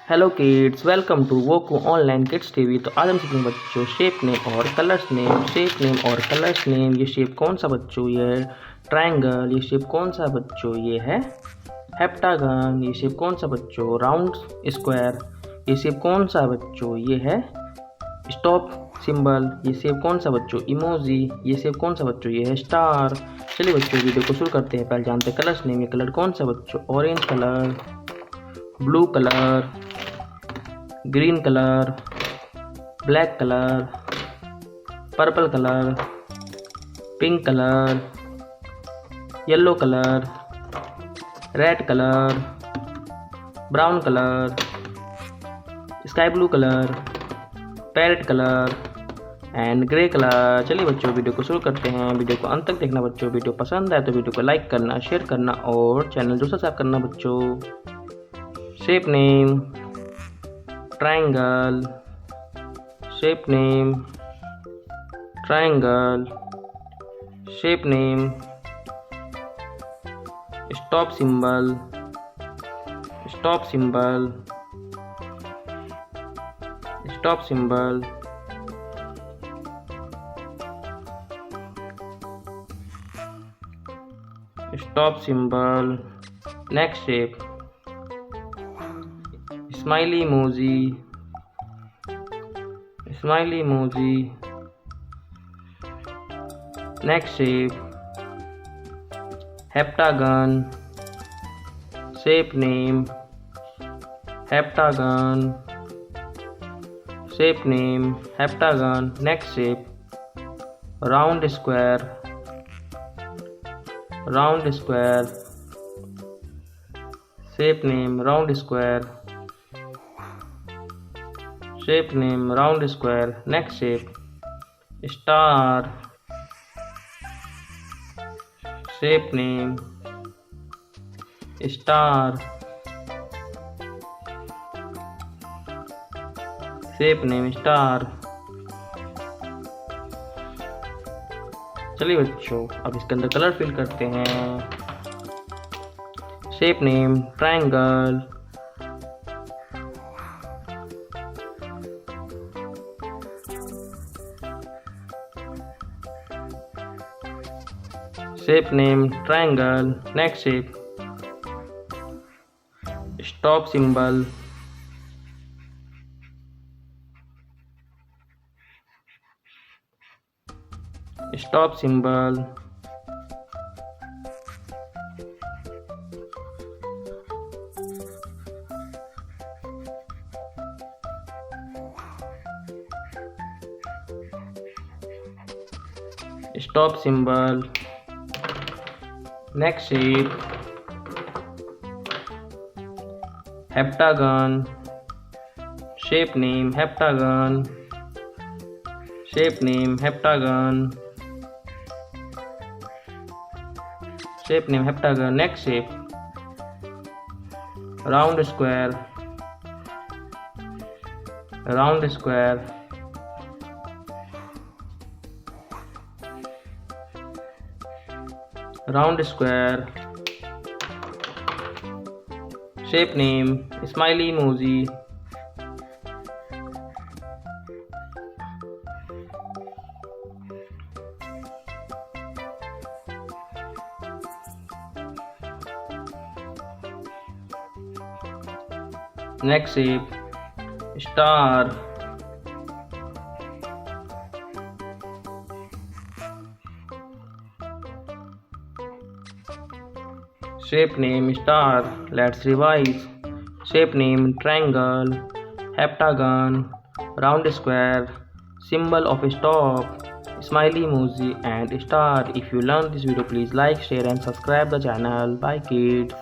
Hello kids, welcome to Voku online kids TV. तो आज हम सीखेंगे बच्चों शेप नेम और कलर्स नेम। शेप नेम और कलर्स नेम। ये शेप कौन सा बच्चों? ये है ट्रायंगल। ये शेप कौन सा बच्चों? ये है हेप्टागन। ये शेप कौन सा बच्चों? Round square. ये शेप कौन सा बच्चों? ये है स्टॉप सिंबल। ये शेप कौन सा बच्चों? इमोजी। ये शेप कौन सा बच्चों? ये है स्टार। चलिए बच्चों वीडियो को शुरू करते हैं। पहले जानते हैं कलर्स नेम। ये कलर कौन सा बच्चों? Orange colour, blue colour, green colour, black colour, purple colour, pink colour, yellow colour, red colour, brown colour, sky blue colour, parrot colour and grey colour. चलिए बच्चों वीडियो को शुरू करते हैं। वीडियो को अंत तक देखना बच्चों। वीडियो पसंद आए तो वीडियो को लाइक करना, शेयर करना और चैनल जो सब्सक्राइब करना बच्चों। Shape name triangle, shape name triangle, shape name stop symbol, stop symbol, stop symbol, stop symbol. Next shape smiley emoji, smiley emoji. Next shape heptagon. Shape name heptagon. Shape name heptagon. Next shape round square, round square. Shape name round square. Shape name round square. Next shape star. Shape name star. Shape name star. चलिए बच्चों अब इसके अंदर colour fill करते हैं। Shape name triangle, shape name triangle. Next shape stop symbol, stop symbol. Stop symbol. Next shape heptagon. Shape name heptagon. Shape name heptagon. Shape name heptagon. Next shape round square, round square. Round square. Shape name smiley emoji. Next shape star. Shape name star. Let's revise. Shape name triangle, heptagon, round square, symbol of stop, smiley emoji and star. If you learned this video, please like, share and subscribe the channel. Bye kids.